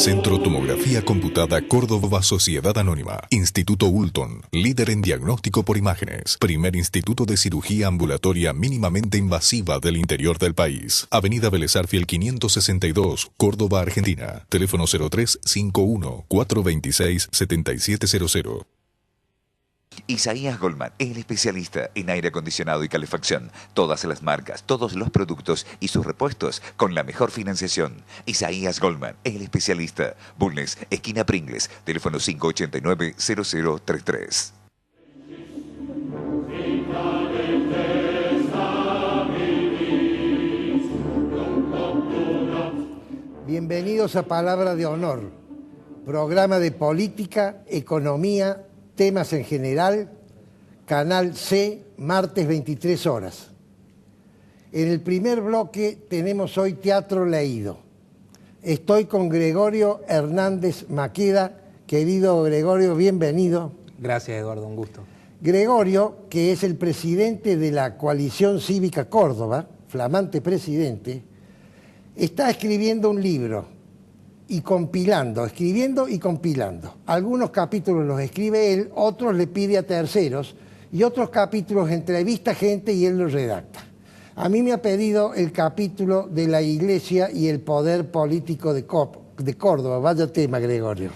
Centro Tomografía Computada Córdoba Sociedad Anónima. Instituto Ulton, líder en diagnóstico por imágenes. Primer instituto de cirugía ambulatoria mínimamente invasiva del interior del país. Avenida Vélez Arfiel 562, Córdoba, Argentina. Teléfono 0351-426-7700. Isaías Goldman, el especialista en aire acondicionado y calefacción. Todas las marcas, todos los productos y sus repuestos con la mejor financiación. Isaías Goldman, el especialista. Bulnes, esquina Pringles, teléfono 589-0033. Bienvenidos a Palabra de Honor, programa de política, economía, temas en general, Canal C, martes 23 horas. En el primer bloque tenemos hoy Teatro Leído. Estoy con Gregorio Hernández Maqueda. Querido Gregorio, bienvenido. Gracias, Eduardo, un gusto. Gregorio, que es el presidente de la Coalición Cívica Córdoba, flamante presidente, está escribiendo un libro. Escribiendo y compilando. Algunos capítulos los escribe él, otros le pide a terceros, y otros capítulos entrevista gente y él los redacta. A mí me ha pedido el capítulo de la Iglesia y el poder político de Córdoba. Vaya tema, Gregorio.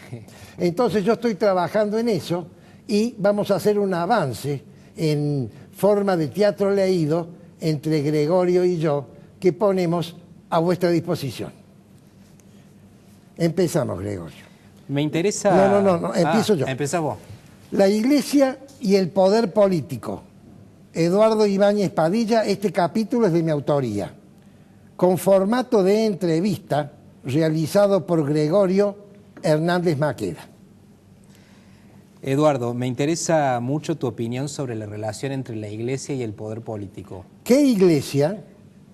Entonces yo estoy trabajando en eso y vamos a hacer un avance en forma de teatro leído entre Gregorio y yo que ponemos a vuestra disposición. Empezamos, Gregorio. Me interesa... No, empiezo yo. Empezá vos. La Iglesia y el poder político. Eduardo Ibáñez Padilla, este capítulo es de mi autoría. Con formato de entrevista realizado por Gregorio Hernández Maqueda. Eduardo, me interesa mucho tu opinión sobre la relación entre la Iglesia y el poder político. ¿Qué Iglesia?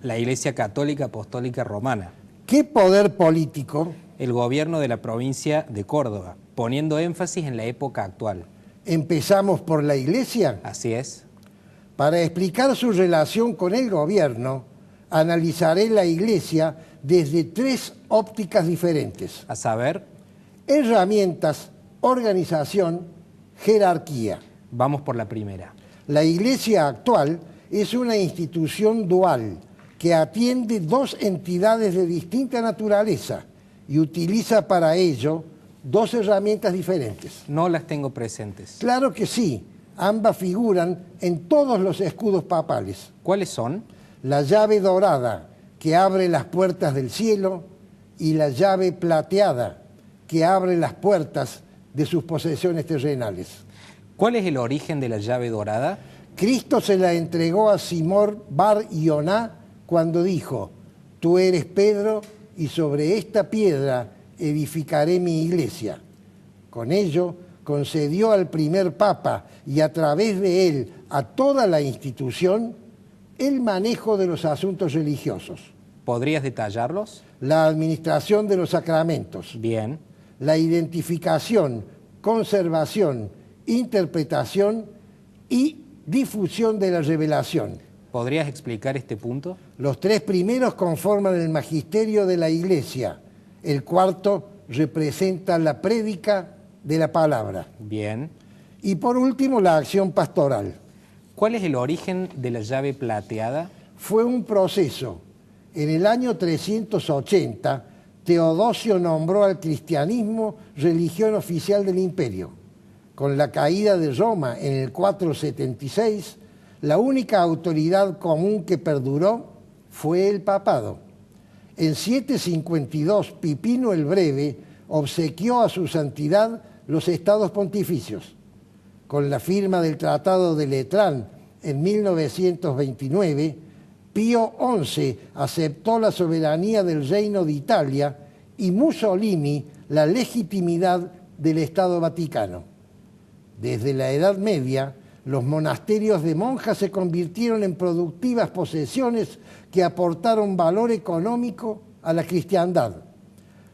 La Iglesia Católica Apostólica Romana. ¿Qué poder político? El gobierno de la provincia de Córdoba, poniendo énfasis en la época actual. ¿Empezamos por la Iglesia? Así es. Para explicar su relación con el gobierno, analizaré la Iglesia desde tres ópticas diferentes. A saber, herramientas, organización, jerarquía. Vamos por la primera. La Iglesia actual es una institución dual que atiende dos entidades de distinta naturaleza y utiliza para ello dos herramientas diferentes. No las tengo presentes. Claro que sí, ambas figuran en todos los escudos papales. ¿Cuáles son? La llave dorada, que abre las puertas del cielo, y la llave plateada, que abre las puertas de sus posesiones terrenales. ¿Cuál es el origen de la llave dorada? Cristo se la entregó a Simón Bar Ioná cuando dijo: tú eres Pedro, y sobre esta piedra edificaré mi iglesia. Con ello concedió al primer papa y a través de él a toda la institución el manejo de los asuntos religiosos. ¿Podrías detallarlos? La administración de los sacramentos. Bien. La identificación, conservación, interpretación y difusión de la revelación. ¿Podrías explicar este punto? Los tres primeros conforman el magisterio de la Iglesia. El cuarto representa la prédica de la palabra. Bien. Y por último, la acción pastoral. ¿Cuál es el origen de la llave plateada? Fue un proceso. En el año 380, Teodosio nombró al cristianismo religión oficial del imperio. Con la caída de Roma en el 476, la única autoridad común que perduró fue el papado. En 752, Pipino el Breve obsequió a su santidad los estados pontificios. Con la firma del Tratado de Letrán en 1929, Pío XI aceptó la soberanía del Reino de Italia y Mussolini la legitimidad del Estado Vaticano. Desde la Edad Media, los monasterios de monjas se convirtieron en productivas posesiones que aportaron valor económico a la cristiandad.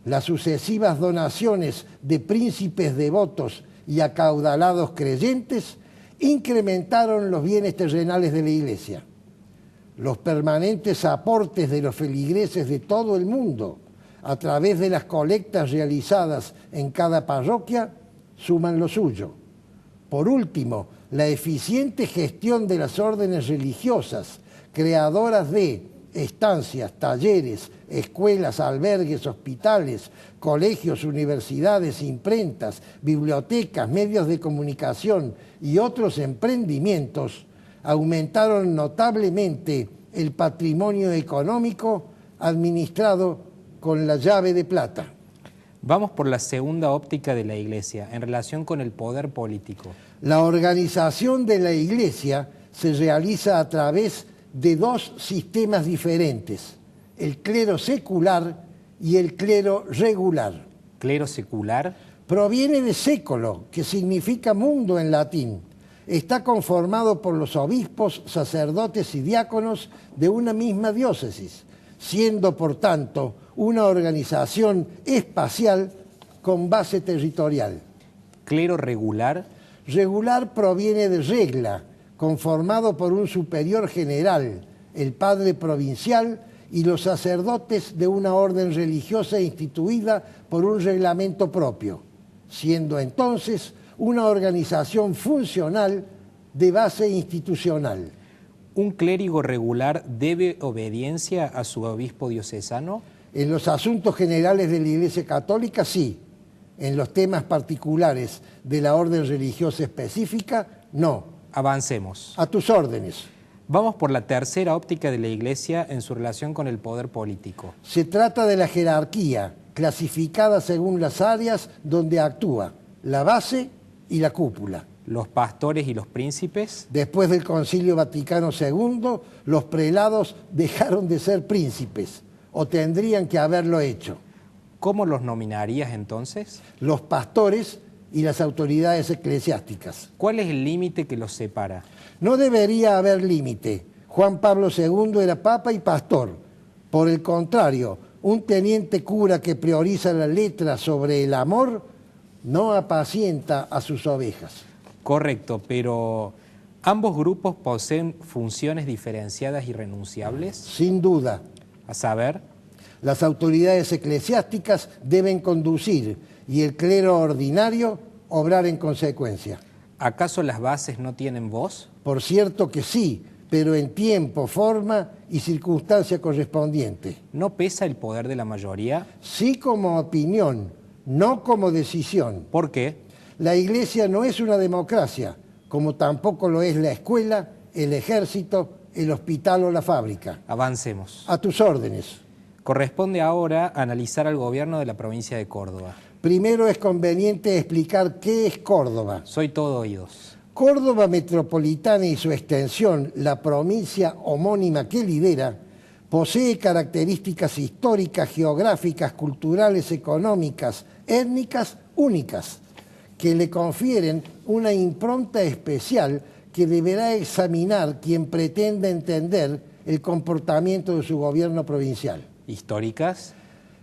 Las sucesivas donaciones de príncipes devotos y acaudalados creyentes incrementaron los bienes terrenales de la Iglesia. Los permanentes aportes de los feligreses de todo el mundo, a través de las colectas realizadas en cada parroquia, suman lo suyo. Por último, la eficiente gestión de las órdenes religiosas, creadoras de estancias, talleres, escuelas, albergues, hospitales, colegios, universidades, imprentas, bibliotecas, medios de comunicación y otros emprendimientos, aumentaron notablemente el patrimonio económico administrado con la llave de plata. Vamos por la segunda óptica de la Iglesia, en relación con el poder político. La organización de la Iglesia se realiza a través de dos sistemas diferentes, el clero secular y el clero regular. ¿Clero secular? Proviene de século, que significa mundo en latín. Está conformado por los obispos, sacerdotes y diáconos de una misma diócesis, siendo por tanto una organización espacial con base territorial. ¿Clero regular? Regular proviene de regla, conformado por un superior general, el padre provincial y los sacerdotes de una orden religiosa instituida por un reglamento propio, siendo entonces una organización funcional de base institucional. ¿Un clérigo regular debe obediencia a su obispo diocesano? En los asuntos generales de la Iglesia Católica, sí. En los temas particulares de la orden religiosa específica, no. Avancemos. A tus órdenes. Vamos por la tercera óptica de la Iglesia en su relación con el poder político. Se trata de la jerarquía, clasificada según las áreas donde actúa, la base y la cúpula. ¿Los pastores y los príncipes? Después del Concilio Vaticano II, los prelados dejaron de ser príncipes, o tendrían que haberlo hecho. ¿Cómo los nominarías entonces? Los pastores y las autoridades eclesiásticas. ¿Cuál es el límite que los separa? No debería haber límite. Juan Pablo II era papa y pastor. Por el contrario, un teniente cura que prioriza la letra sobre el amor no apacienta a sus ovejas. Correcto, pero ¿ambos grupos poseen funciones diferenciadas y renunciables? Sin duda. A saber, las autoridades eclesiásticas deben conducir y el clero ordinario obrar en consecuencia. ¿acaso las bases no tienen voz? Por cierto que sí, pero en tiempo, forma y circunstancia correspondiente. ¿No pesa el poder de la mayoría? Sí como opinión, no como decisión. ¿Por qué? La Iglesia no es una democracia, como tampoco lo es la escuela, el ejército, el hospital o la fábrica. Avancemos. A tus órdenes. Corresponde ahora analizar al gobierno de la provincia de Córdoba. Primero es conveniente explicar qué es Córdoba. Soy todo oídos. Córdoba metropolitana y su extensión, la provincia homónima que lidera, posee características históricas, geográficas, culturales, económicas, étnicas únicas, que le confieren una impronta especial que deberá examinar quien pretenda entender el comportamiento de su gobierno provincial. ¿Históricas?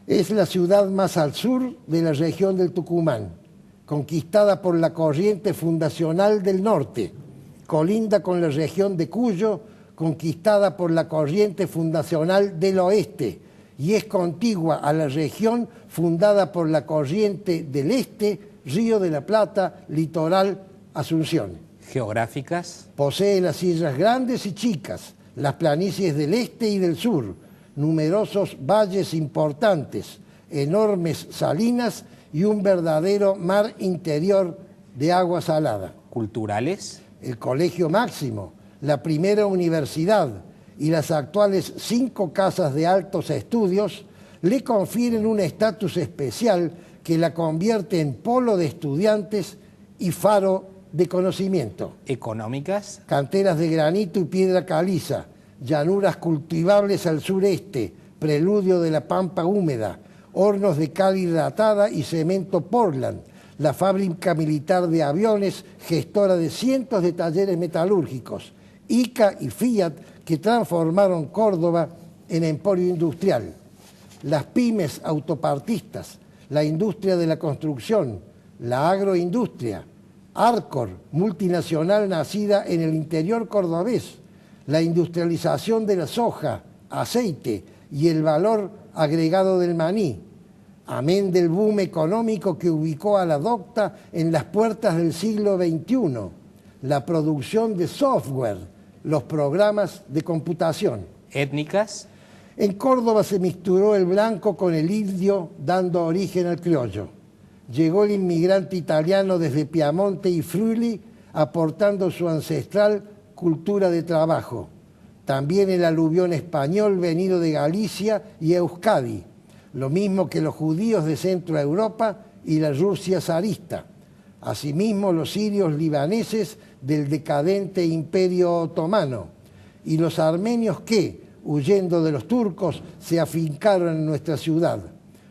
Es la ciudad más al sur de la región del Tucumán, conquistada por la corriente fundacional del norte, colinda con la región de Cuyo, conquistada por la corriente fundacional del oeste, y es contigua a la región fundada por la corriente del este, Río de la Plata, litoral, Asunción. ¿Geográficas? Posee las islas grandes y chicas, las planicies del este y del sur, numerosos valles importantes, enormes salinas y un verdadero mar interior de agua salada. ¿Culturales? El Colegio Máximo, la primera universidad y las actuales 5 casas de altos estudios le confieren un estatus especial que la convierte en polo de estudiantes y faro de conocimiento. Económicas, Canteras de granito y piedra caliza, llanuras cultivables al sureste, preludio de la pampa húmeda, hornos de cal hidratada y cemento Portland, la fábrica militar de aviones, gestora de cientos de talleres metalúrgicos, ICA y Fiat, que transformaron Córdoba en emporio industrial, las pymes autopartistas, la industria de la construcción, la agroindustria, Arcor, multinacional nacida en el interior cordobés, la industrialización de la soja, aceite y el valor agregado del maní, amén del boom económico que ubicó a la docta en las puertas del siglo XXI, la producción de software, los programas de computación. étnicas, En Córdoba se misturó el blanco con el indio, dando origen al criollo. Llegó el inmigrante italiano desde Piamonte y Friuli, aportando su ancestral cultura de trabajo. También el aluvión español venido de Galicia y Euskadi, lo mismo que los judíos de Centro Europa y la Rusia zarista. Asimismo, los sirios libaneses del decadente Imperio Otomano y los armenios que, huyendo de los turcos, se afincaron en nuestra ciudad.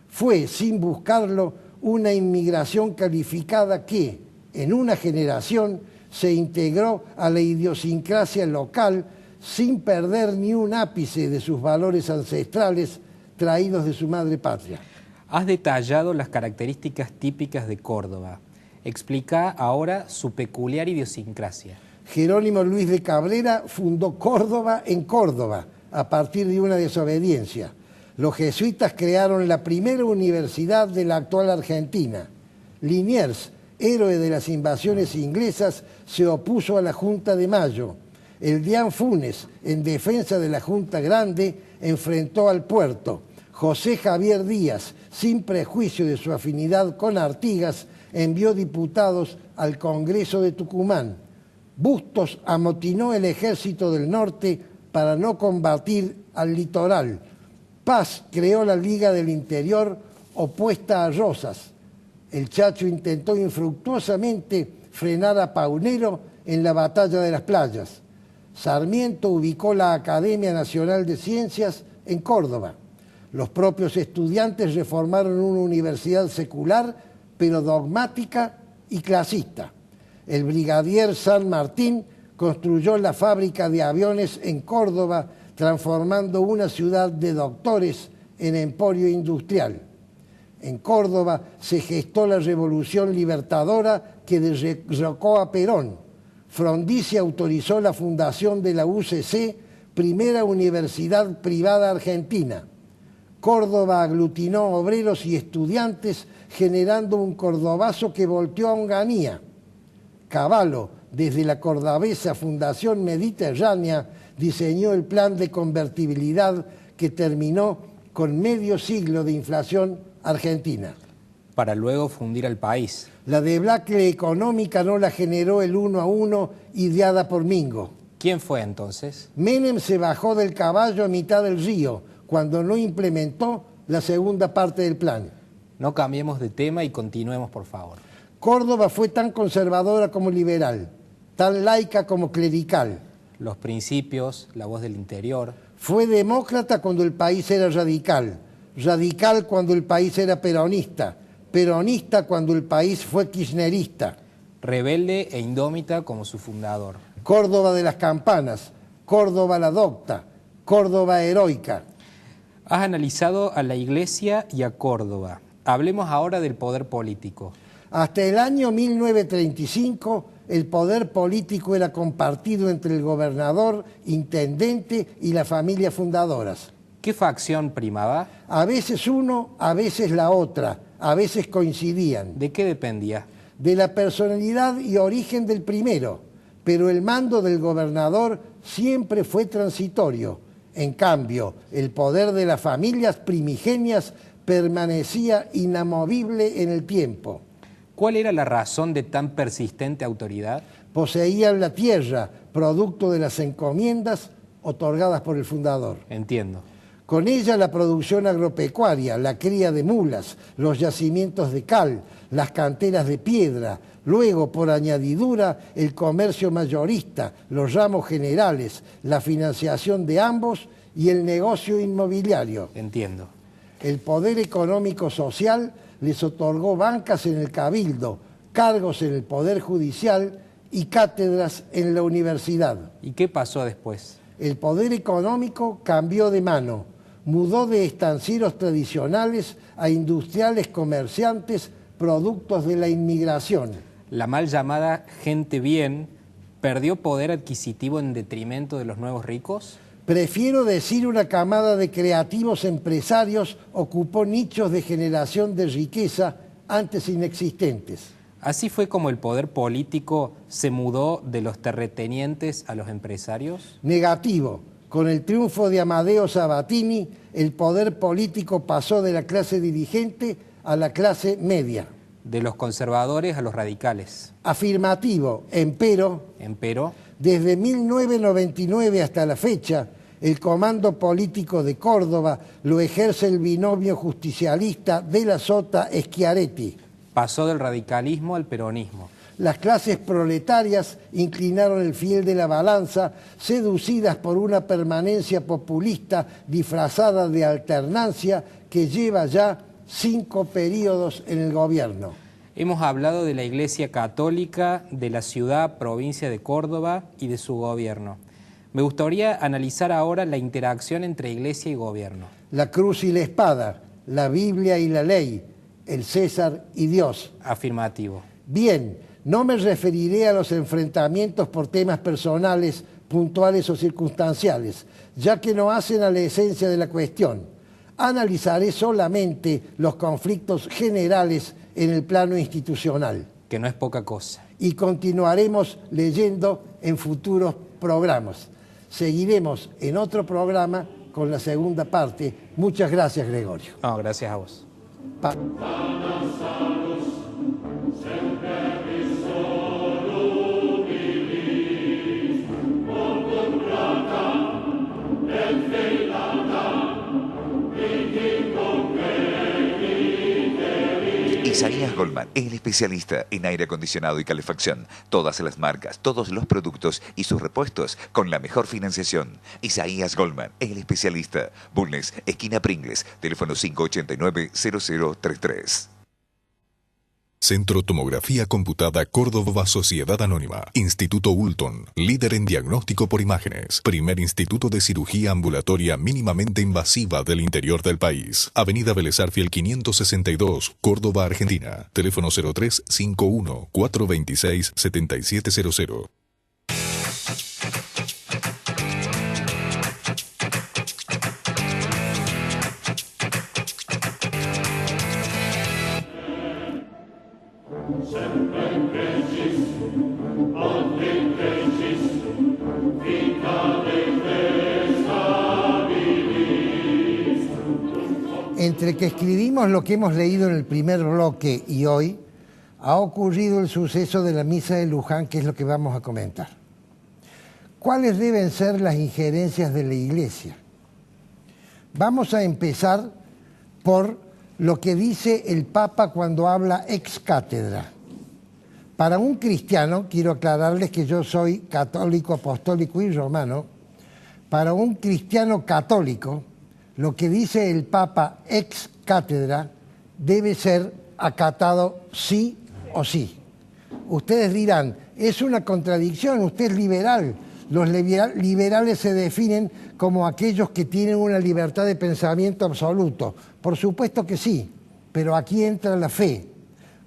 Fue, sin buscarlo, una inmigración calificada que, en una generación, se integró a la idiosincrasia local sin perder ni un ápice de sus valores ancestrales traídos de su madre patria. has detallado las características típicas de Córdoba. Explica ahora su peculiar idiosincrasia. Jerónimo Luis de Cabrera fundó Córdoba en Córdoba, a partir de una desobediencia. Los jesuitas crearon la primera universidad de la actual Argentina. Liniers, héroe de las invasiones inglesas, se opuso a la Junta de Mayo. El Dián Funes, en defensa de la Junta Grande, enfrentó al puerto. José Javier Díaz, sin prejuicio de su afinidad con Artigas, envió diputados al Congreso de Tucumán. Bustos amotinó el ejército del norte para no combatir al litoral. Paz creó la Liga del Interior opuesta a Rosas. El Chacho intentó infructuosamente frenar a Paunero en la batalla de las playas. Sarmiento ubicó la Academia Nacional de Ciencias en Córdoba. Los propios estudiantes reformaron una universidad secular, pero dogmática y clasista. El brigadier San Martín construyó la fábrica de aviones en Córdoba, transformando una ciudad de doctores en emporio industrial. En Córdoba se gestó la Revolución Libertadora que derrocó a Perón. Frondizi autorizó la fundación de la UCC, primera universidad privada argentina. Córdoba aglutinó obreros y estudiantes, generando un cordobazo que volteó a Onganía. Cavallo, desde la cordobesa Fundación Mediterránea, diseñó el plan de convertibilidad que terminó con medio siglo de inflación argentina. Para luego fundir al país. La debacle económica no la generó el 1 a 1 ideada por Mingo. ¿Quién fue entonces? Menem se bajó del caballo a mitad del río cuando no implementó la segunda parte del plan. No cambiemos de tema y continuemos, por favor. Córdoba fue tan conservadora como liberal, tan laica como clerical. Los principios, la voz del interior. Fue demócrata cuando el país era radical, radical cuando el país era peronista, peronista cuando el país fue kirchnerista. Rebelde e indómita como su fundador. Córdoba de las campanas, Córdoba la docta, Córdoba heroica. Has analizado a la Iglesia y a Córdoba. Hablemos ahora del poder político. Hasta el año 1935, el poder político era compartido entre el gobernador, intendente y las familias fundadoras. ¿Qué facción primaba? A veces uno, a veces la otra, a veces coincidían. ¿De qué dependía? De la personalidad y origen del primero, pero el mando del gobernador siempre fue transitorio. En cambio, el poder de las familias primigenias permanecía inamovible en el tiempo. ¿Cuál era la razón de tan persistente autoridad? Poseían la tierra, producto de las encomiendas otorgadas por el fundador. Entiendo. Con ella la producción agropecuaria, la cría de mulas, los yacimientos de cal, las canteras de piedra, luego por añadidura el comercio mayorista, los ramos generales, la financiación de ambos y el negocio inmobiliario. Entiendo. El poder económico social les otorgó bancas en el cabildo, cargos en el poder judicial y cátedras en la universidad. ¿Y qué pasó después? El poder económico cambió de mano, mudó de estancieros tradicionales a industriales comerciantes productos de la inmigración. La mal llamada gente bien perdió poder adquisitivo en detrimento de los nuevos ricos. Prefiero decir una camada de creativos empresarios ocupó nichos de generación de riqueza antes inexistentes. ¿Así fue como el poder político se mudó de los terratenientes a los empresarios? Negativo. Con el triunfo de Amadeo Sabatini, el poder político pasó de la clase dirigente a la clase media. De los conservadores a los radicales. Afirmativo. Empero, desde 1999 hasta la fecha, el comando político de Córdoba lo ejerce el binomio justicialista de la Sota-Schiaretti. Pasó del radicalismo al peronismo. Las clases proletarias inclinaron el fiel de la balanza, seducidas por una permanencia populista disfrazada de alternancia que lleva ya 5 períodos en el gobierno. Hemos hablado de la Iglesia Católica, de la ciudad, provincia de Córdoba y de su gobierno. Me gustaría analizar ahora la interacción entre Iglesia y gobierno. La cruz y la espada, la Biblia y la ley, el César y Dios. Afirmativo. Bien, no me referiré a los enfrentamientos por temas personales, puntuales o circunstanciales, ya que no hacen a la esencia de la cuestión. Analizaré solamente los conflictos generales en el plano institucional. Que no es poca cosa. Y continuaremos leyendo en futuros programas. Seguiremos en otro programa con la segunda parte. Muchas gracias, Gregorio. No, gracias a vos. Isaías Goldman, el especialista en aire acondicionado y calefacción. Todas las marcas, todos los productos y sus repuestos con la mejor financiación. Isaías Goldman, el especialista. Bulnes, esquina Pringles, teléfono 589-0033. Centro Tomografía Computada Córdoba Sociedad Anónima. Instituto Ulton, líder en diagnóstico por imágenes. Primer instituto de cirugía ambulatoria mínimamente invasiva del interior del país. Avenida Vélez Arfiel 562, Córdoba, Argentina. Teléfono 0351 426 7700. Entre que escribimos lo que hemos leído en el primer bloque y hoy, ha ocurrido el suceso de la misa de Luján, que es lo que vamos a comentar. ¿Cuáles deben ser las injerencias de la Iglesia? Vamos a empezar por lo que dice el Papa cuando habla ex cátedra. Para un cristiano, quiero aclararles que yo soy católico, apostólico y romano, para un cristiano católico, lo que dice el Papa ex cátedra debe ser acatado sí o sí. Ustedes dirán, es una contradicción, usted es liberal. Los liberales se definen como aquellos que tienen una libertad de pensamiento absoluto. Por supuesto que sí, pero aquí entra la fe.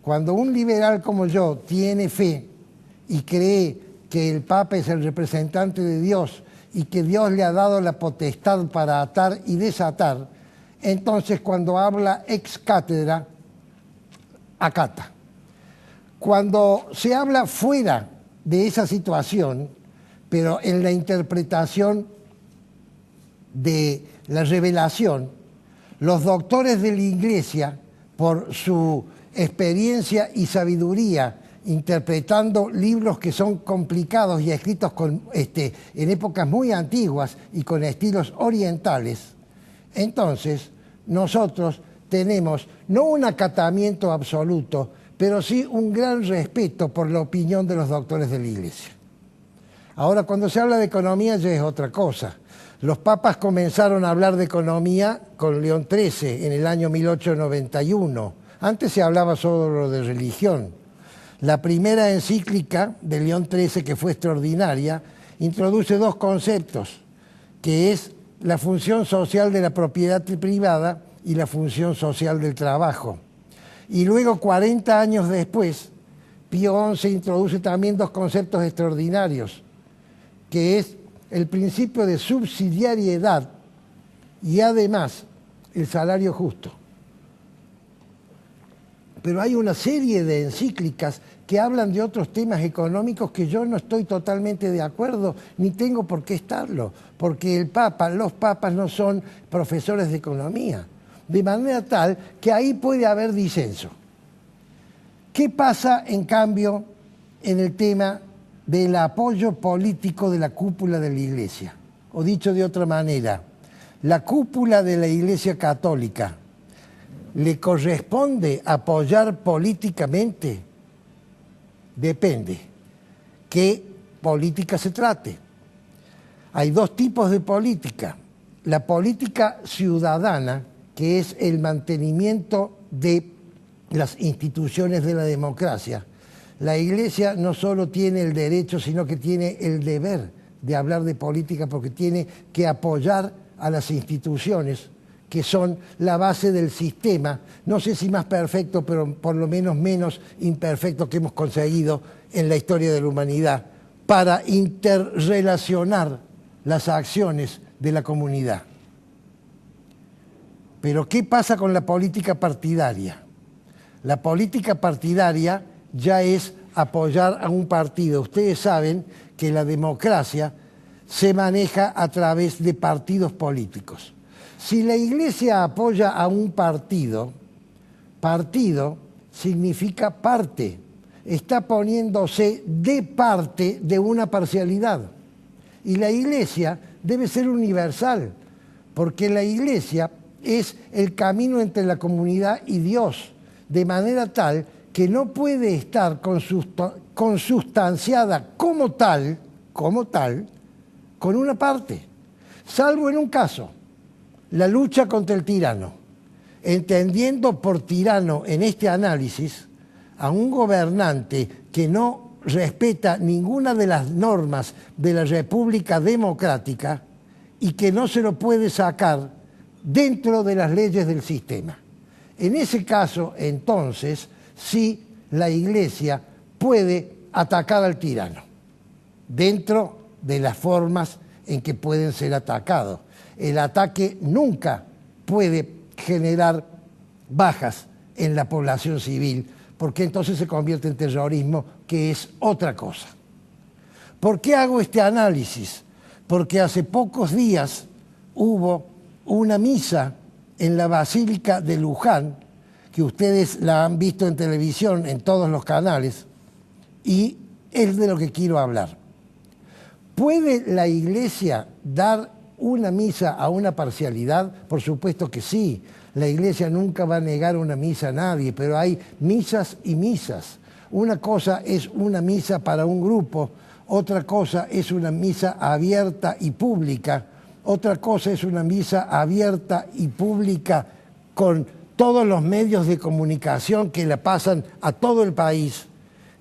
Cuando un liberal como yo tiene fe y cree que el Papa es el representante de Dios y que Dios le ha dado la potestad para atar y desatar, entonces cuando habla ex cátedra, acata. Cuando se habla fuera de esa situación, pero en la interpretación de la revelación, los doctores de la Iglesia, por su experiencia y sabiduría, interpretando libros que son complicados y escritos en épocas muy antiguas y con estilos orientales, Entonces, nosotros tenemos no un acatamiento absoluto, pero sí un gran respeto por la opinión de los doctores de la Iglesia. Ahora, cuando se habla de economía ya es otra cosa. Los papas comenzaron a hablar de economía con León XIII en el año 1891. Antes se hablaba solo de religión. La primera encíclica de León XIII, que fue extraordinaria, introduce dos conceptos, que es la función social de la propiedad privada y la función social del trabajo. Y luego, 40 años después, Pío XI introduce también dos conceptos extraordinarios, que es el principio de subsidiariedad y además el salario justo. Pero hay una serie de encíclicas que hablan de otros temas económicos que yo no estoy totalmente de acuerdo, ni tengo por qué estarlo, porque los papas no son profesores de economía, de manera tal que ahí puede haber disenso. ¿Qué pasa, en cambio, en el tema del apoyo político de la cúpula de la Iglesia? O dicho de otra manera, la cúpula de la Iglesia Católica, ¿le corresponde apoyar políticamente? Depende qué política se trate. Hay dos tipos de política. La política ciudadana, que es el mantenimiento de las instituciones de la democracia. La Iglesia no solo tiene el derecho, sino que tiene el deber de hablar de política, porque tiene que apoyar a las instituciones que son la base del sistema, no sé si más perfecto, pero por lo menos menos imperfecto que hemos conseguido en la historia de la humanidad, para interrelacionar las acciones de la comunidad. Pero ¿qué pasa con la política partidaria? La política partidaria ya es apoyar a un partido. Ustedes saben que la democracia se maneja a través de partidos políticos. Si la Iglesia apoya a un partido, partido significa parte, está poniéndose de parte de una parcialidad. Y la Iglesia debe ser universal, porque la Iglesia es el camino entre la comunidad y Dios, de manera tal que no puede estar consustanciada como tal, con una parte, salvo en un caso, la lucha contra el tirano, entendiendo por tirano en este análisis a un gobernante que no respeta ninguna de las normas de la República Democrática y que no se lo puede sacar dentro de las leyes del sistema. En ese caso, entonces, sí la Iglesia puede atacar al tirano, dentro de las formas en que pueden ser atacados. El ataque nunca puede generar bajas en la población civil, porque entonces se convierte en terrorismo, que es otra cosa. ¿Por qué hago este análisis? Porque hace pocos días hubo una misa en la Basílica de Luján, que ustedes la han visto en televisión, en todos los canales, y es de lo que quiero hablar. ¿Puede la Iglesia dar una misa a una parcialidad? Por supuesto que sí. La Iglesia nunca va a negar una misa a nadie, pero hay misas y misas. Una cosa es una misa para un grupo, otra cosa es una misa abierta y pública, otra cosa es una misa abierta y pública con todos los medios de comunicación que la pasan a todo el país.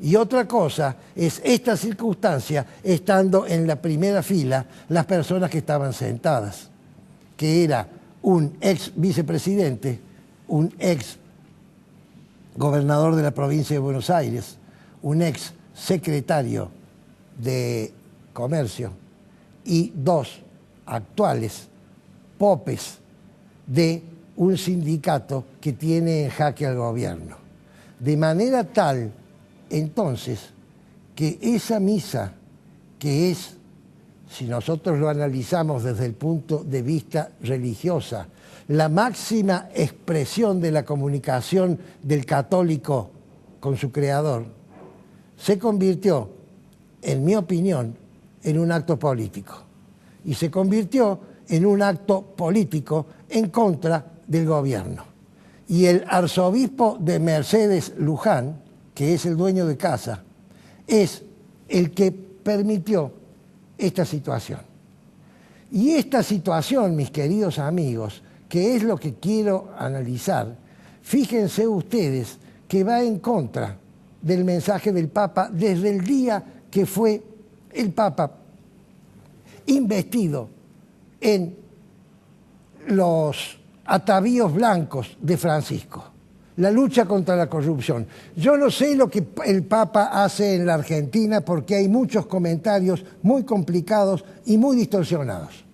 Y otra cosa es esta circunstancia estando en la primera fila las personas que estaban sentadas, que era un ex vicepresidente, un ex gobernador de la provincia de Buenos Aires, un ex secretario de Comercio y dos actuales popes de un sindicato que tiene en jaque al gobierno. De manera tal, entonces, que esa misa, que es, si nosotros lo analizamos desde el punto de vista religiosa, la máxima expresión de la comunicación del católico con su creador, se convirtió, en mi opinión, en un acto político. Y se convirtió en un acto político en contra del gobierno. Y el arzobispo de Mercedes Luján, que es el dueño de casa, es el que permitió esta situación. Y esta situación, mis queridos amigos, que es lo que quiero analizar, fíjense ustedes que va en contra del mensaje del Papa desde el día que fue el Papa investido en los atavíos blancos de Francisco, la lucha contra la corrupción. Yo no sé lo que el Papa hace en la Argentina porque hay muchos comentarios muy complicados y muy distorsionados.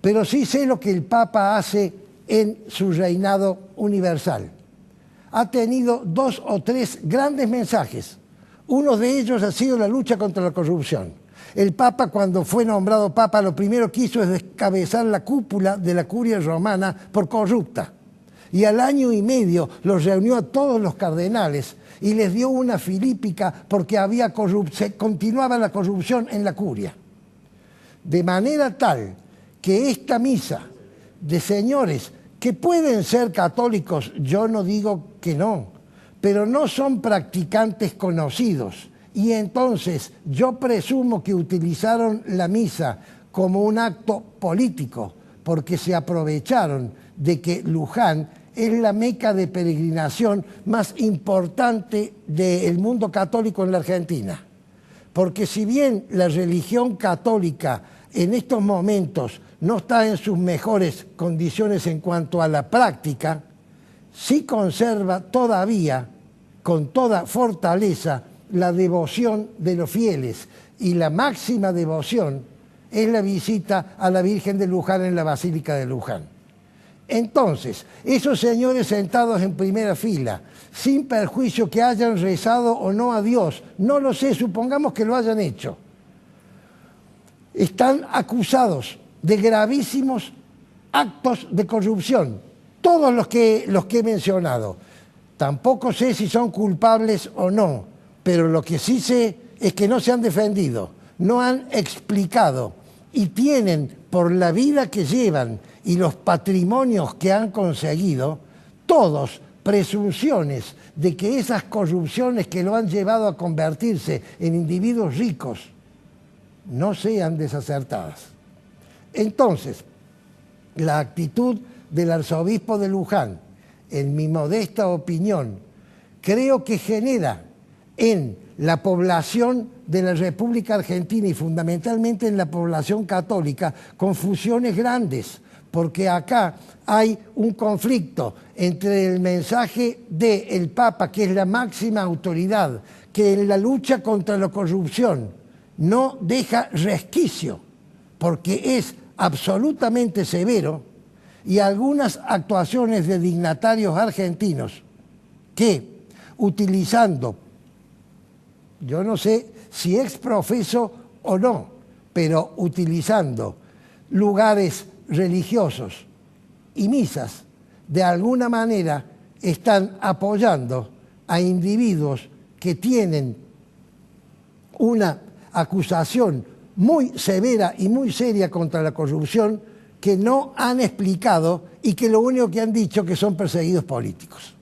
Pero sí sé lo que el Papa hace en su reinado universal. Ha tenido 2 o 3 grandes mensajes. Uno de ellos ha sido la lucha contra la corrupción. El Papa, cuando fue nombrado Papa, lo primero que hizo es descabezar la cúpula de la curia romana por corrupta. Y al año y medio los reunió a todos los cardenales y les dio una filípica porque continuaba la corrupción en la curia. De manera tal que esta misa de señores que pueden ser católicos, yo no digo que no, pero no son practicantes conocidos. Y entonces yo presumo que utilizaron la misa como un acto político, porque se aprovecharon de que Luján es la meca de peregrinación más importante del mundo católico en la Argentina. Porque si bien la religión católica en estos momentos no está en sus mejores condiciones en cuanto a la práctica, sí conserva todavía, con toda fortaleza, la devoción de los fieles, y la máxima devoción es la visita a la Virgen de Luján en la Basílica de Luján. Entonces, esos señores sentados en primera fila, sin perjuicio que hayan rezado o no a Dios, no lo sé, supongamos que lo hayan hecho, están acusados de gravísimos actos de corrupción, todos los que he mencionado. Tampoco sé si son culpables o no, pero lo que sí sé es que no se han defendido, no han explicado y tienen, por la vida que llevan y los patrimonios que han conseguido, todos presunciones de que esas corrupciones que lo han llevado a convertirse en individuos ricos no sean desacertadas. Entonces, la actitud del arzobispo de Luján, en mi modesta opinión, creo que genera en la población de la República Argentina y fundamentalmente en la población católica confusiones grandes, porque acá hay un conflicto entre el mensaje del Papa, que es la máxima autoridad, que en la lucha contra la corrupción no deja resquicio, porque es absolutamente severo, y algunas actuaciones de dignatarios argentinos que, utilizando, yo no sé si ex profeso o no, pero utilizando lugares religiosos y misas, de alguna manera están apoyando a individuos que tienen una acusación muy severa y muy seria contra la corrupción, que no han explicado y que lo único que han dicho que son perseguidos políticos.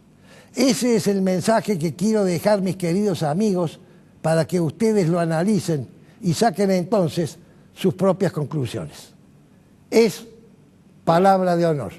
Ese es el mensaje que quiero dejar, mis queridos amigos, para que ustedes lo analicen y saquen entonces sus propias conclusiones. Es palabra de honor.